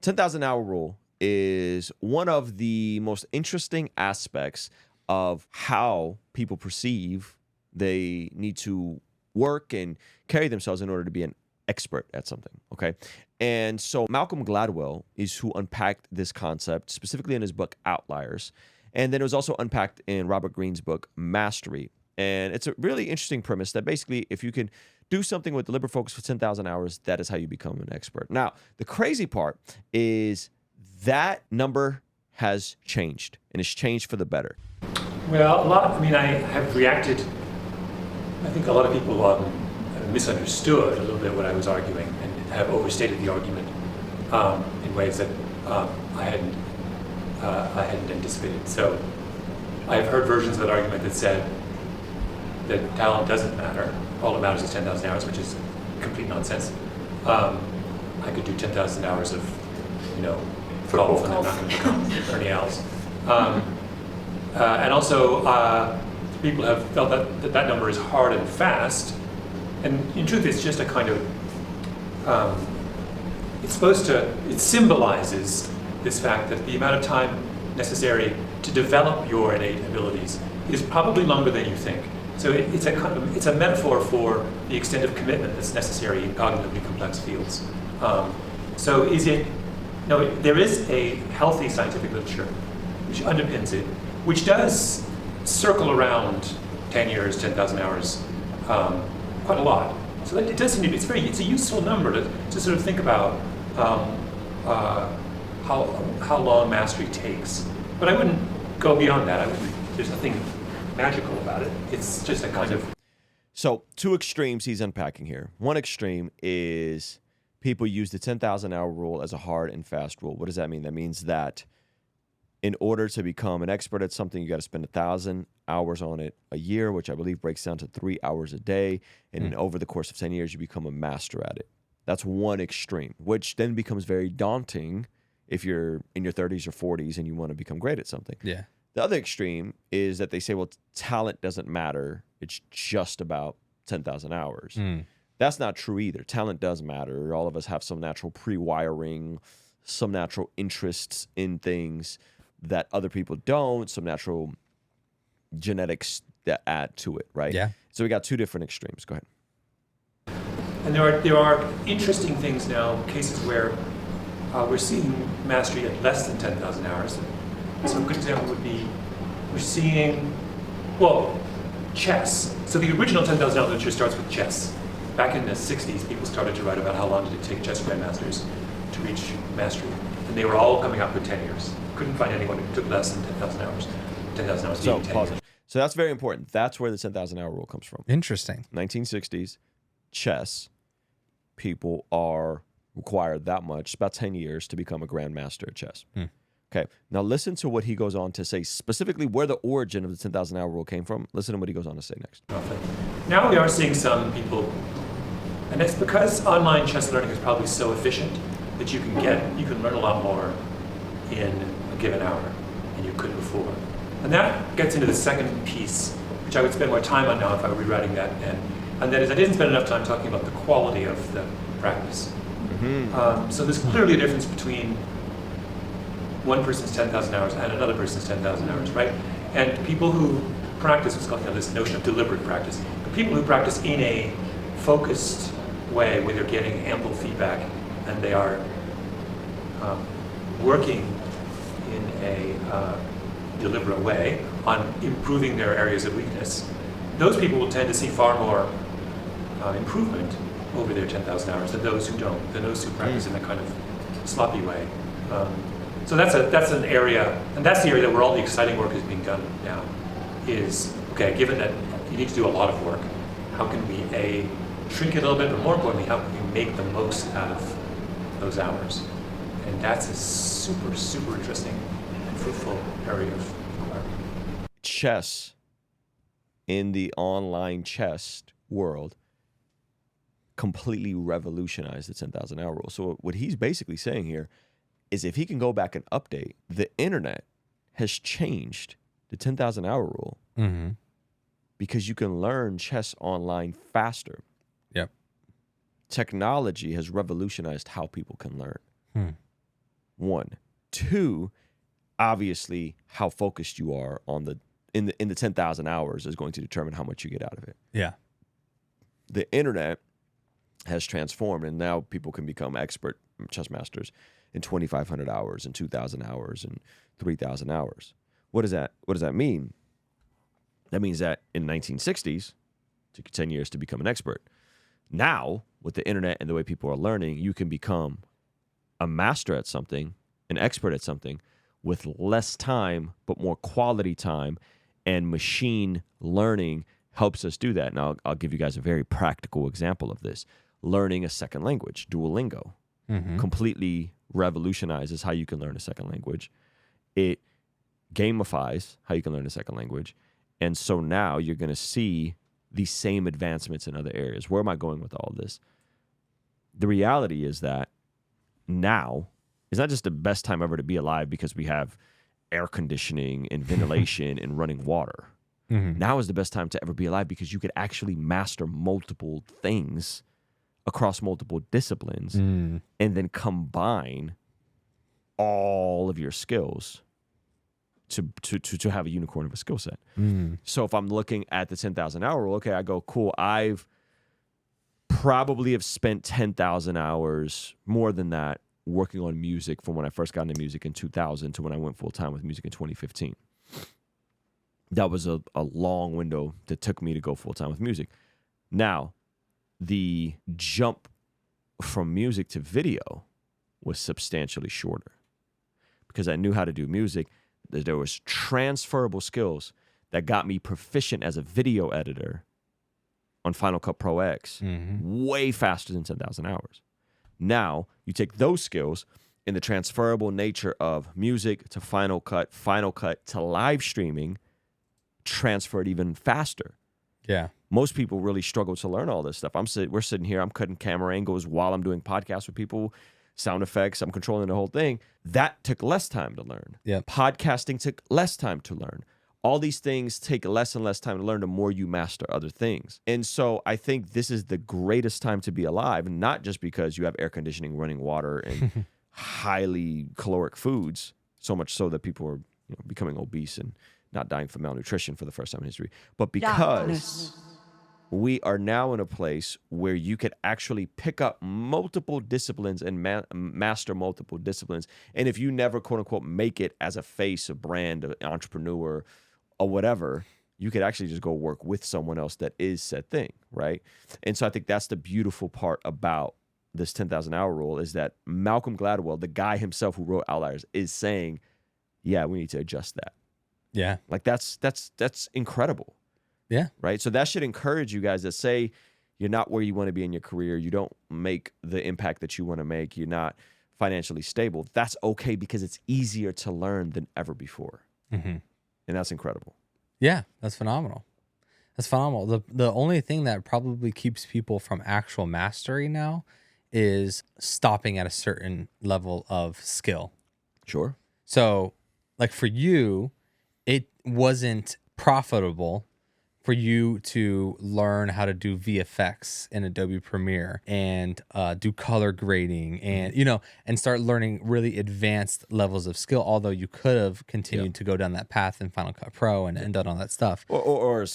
10,000 hour rule is one of the most interesting aspects of how people perceive they need to work and carry themselves in order to be an expert at something, okay? And so Malcolm Gladwell is who unpacked this concept specifically in his book Outliers. And then it was also unpacked in Robert Greene's book Mastery. And it's a really interesting premise that basically if you can do something with deliberate focus for 10,000 hours, that is how you become an expert. Now, the crazy part is that number has changed, and it's changed for the better. Well, I have reacted. I think a lot of people have misunderstood a little bit what I was arguing and have overstated the argument in ways that I hadn't anticipated. So I've heard versions of that argument that said that talent doesn't matter. All that matters is 10,000 hours, which is complete nonsense. I could do 10,000 hours of, golf, and I'm not going to become Ernie Els. And also, people have felt that number is hard and fast. And in truth, it's just a kind of, it symbolizes this fact that the amount of time necessary to develop your innate abilities is probably longer than you think. So it's a metaphor for the extent of commitment that's necessary in cognitively complex fields. So there is a healthy scientific literature which underpins it, which does circle around 10 years, 10,000 hours, quite a lot. So it does seem to be, it's a useful number to sort of think about how long mastery takes. But I wouldn't go beyond that. There's nothing magical about it. It's just a kind of... So two extremes he's unpacking here. One extreme is people use the 10,000 hour rule as a hard and fast rule. What does that mean? That means that in order to become an expert at something, you got to spend 1,000 hours on it a year, which I believe breaks down to 3 hours a day. And then over the course of 10 years, you become a master at it. That's one extreme, which then becomes very daunting if you're in your 30s or 40s and you want to become great at something. Yeah. The other extreme is that they say, well, talent doesn't matter. It's just about 10,000 hours. That's not true either. Talent does matter. All of us have some natural pre-wiring, some natural interests in things that other people don't, some natural genetics that add to it, right? Yeah. So we got two different extremes. Go ahead. And there are interesting things now, cases where we're seeing mastery at less than 10,000 hours. So a good example would be, we're seeing, chess. So the original 10,000 hour literature starts with chess. Back in the 60s, people started to write about how long did it take chess grandmasters to reach mastery. And they were all coming up with 10 years. Couldn't find anyone who took less than 10,000 hours. 10,000 hours. So pause it. So that's very important. That's where the 10,000 hour rule comes from. Interesting. 1960s, chess, people are required that much, about 10 years to become a grandmaster at chess. Okay, now listen to what he goes on to say, specifically where the origin of the 10,000 hour rule came from. Listen to what he goes on to say next. Now we are seeing some people, and it's because online chess learning is probably so efficient that you can learn a lot more in a given hour than you could before. And that gets into the second piece, which I would spend more time on now if I were rewriting that. And that is, I didn't spend enough time talking about the quality of the practice. So there's clearly a difference between one person's 10,000 hours and another person's 10,000 hours, right? And people who practice what's called this notion of deliberate practice. But people who practice in a focused way where they're getting ample feedback and they are working in a deliberate way on improving their areas of weakness, those people will tend to see far more improvement over their 10,000 hours than those who don't, than those who practice in a kind of sloppy way. So that's an area, and that's the area where all the exciting work is being done now, is, okay, given that you need to do a lot of work, how can we, A, shrink it a little bit, but more importantly, how can we make the most out of those hours? And that's a super, super interesting and fruitful area of inquiry. Chess, in the online chess world, completely revolutionized the 10,000 hour rule. So what he's basically saying here is if he can go back and update, the internet has changed the 10,000 hour rule because you can learn chess online faster. Yep. Technology has revolutionized how people can learn. One. Two, obviously, how focused you are on in the 10,000 hours is going to determine how much you get out of it. Yeah. The internet has transformed, and now people can become expert chess masters in 2,500 hours and 2,000 hours and 3,000 hours. What does that mean? That means that in the 1960s, it took you 10 years to become an expert. Now, with the internet and the way people are learning, you can become a master at something, an expert at something, with less time, but more quality time, and machine learning helps us do that. Now, I'll give you guys a very practical example of this. Learning a second language, Duolingo, completely revolutionizes how you can learn a second language. It gamifies how you can learn a second language. And so now you're going to see the same advancements in other areas. Where am I going with all of this? The reality is that now is not just the best time ever to be alive because we have air conditioning and ventilation and running water. Now is the best time to ever be alive because you could actually master multiple things across multiple disciplines and then combine all of your skills to have a unicorn of a skill set. So if I'm looking at the 10,000 hour rule, okay, I go, cool, I've probably have spent 10,000 hours, more than that, working on music from when I first got into music in 2000 to when I went full time with music in 2015. That was a long window that took me to go full time with music. Now, the jump from music to video was substantially shorter because I knew how to do music. There was transferable skills that got me proficient as a video editor on Final Cut Pro X way faster than 10,000 hours. Now, you take those skills in the transferable nature of music to Final Cut to live streaming, transferred even faster. Yeah. Most people really struggle to learn all this stuff. We're sitting here, I'm cutting camera angles while I'm doing podcasts with people, sound effects, I'm controlling the whole thing. That took less time to learn. Yeah. Podcasting took less time to learn. All these things take less and less time to learn the more you master other things. And so I think this is the greatest time to be alive, not just because you have air conditioning, running water, and highly caloric foods, so much so that people are becoming obese and not dying from malnutrition for the first time in history, but because we are now in a place where you could actually pick up multiple disciplines and master multiple disciplines. And if you never, quote unquote, make it as a face, a brand, an entrepreneur, or whatever, you could actually just go work with someone else that is said thing, right? And so I think that's the beautiful part about this 10,000 hour rule is that Malcolm Gladwell, the guy himself who wrote Outliers, is saying, yeah, we need to adjust that. Yeah. Like that's incredible. Yeah. Right. So that should encourage you guys that say you're not where you want to be in your career. You don't make the impact that you want to make. You're not financially stable. That's okay because it's easier to learn than ever before. And that's incredible. Yeah. That's phenomenal. That's phenomenal. The only thing that probably keeps people from actual mastery now is stopping at a certain level of skill. Sure. So like for you, it wasn't profitable for you to learn how to do VFX in Adobe Premiere and do color grading and, and start learning really advanced levels of skill, although you could have continued to go down that path in Final Cut Pro and done all that stuff. Or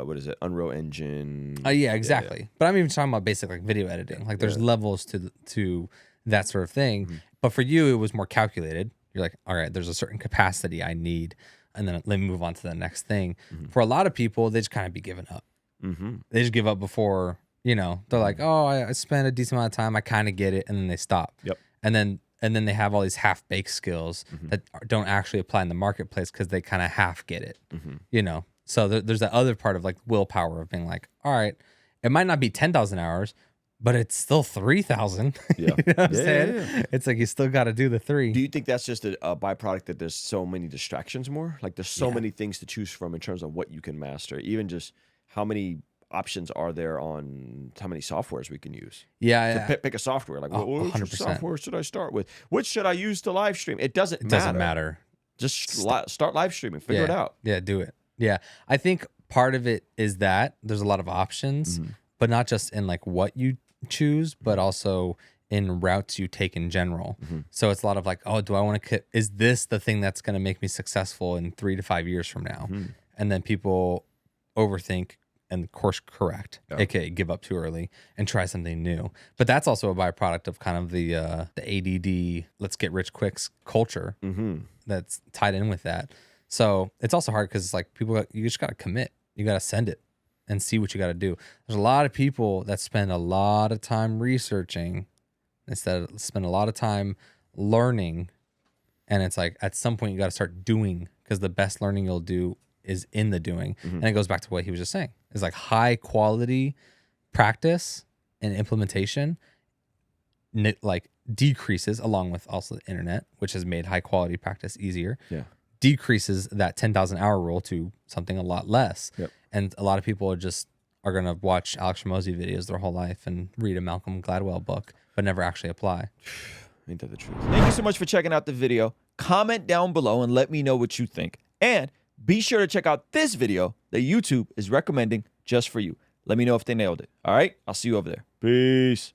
what is it? Unreal Engine. Yeah, exactly. Yeah. But I'm even talking about basic like video editing. Like there's levels to that sort of thing. But for you, it was more calculated. You're like, all right, there's a certain capacity I need. And then let me move on to the next thing. For a lot of people, they just kind of be giving up. They just give up before, they're like, oh, I spent a decent amount of time. I kind of get it. And then they stop. Yep. And then they have all these half-baked skills that don't actually apply in the marketplace because they kind of half get it, So there's that other part of like willpower of being like, all right, it might not be 10,000 hours, but it's still 3,000. Yeah. You know what I'm saying? Yeah. It's like you still got to do the 3. Do you think that's just a byproduct that there's so many distractions more? Like there's so many things to choose from in terms of what you can master, even just how many options are there on how many softwares we can use? Yeah. To pick a software. Like, which software should I start with? Which should I use to live stream? It doesn't matter. Just start live streaming. Figure it out. Yeah, do it. Yeah. I think part of it is that there's a lot of options, but not just in like what you choose, but also in routes you take in general. So it's a lot of like, oh, do I want to, is this the thing that's going to make me successful in 3 to 5 years from now? And then people overthink and course correct, aka give up too early and try something new. But that's also a byproduct of kind of the ADD, let's get rich quick culture that's tied in with that. So it's also hard because it's like you just got to commit. You got to send it and see what you got to do. There's a lot of people that spend a lot of time researching instead of spend a lot of time learning. And it's like at some point you got to start doing, because the best learning you'll do is in the doing. And it goes back to what he was just saying. It's like high quality practice and implementation like decreases, along with also the internet, which has made high quality practice easier. Decreases that 10,000 hour rule to something a lot less. And a lot of people are going to watch Alex Ramosi videos their whole life and read a Malcolm Gladwell book, but never actually apply. Ain't that the truth? Thank you so much for checking out the video. Comment down below and let me know what you think. And be sure to check out this video that YouTube is recommending just for you. Let me know if they nailed it. All right? I'll see you over there. Peace.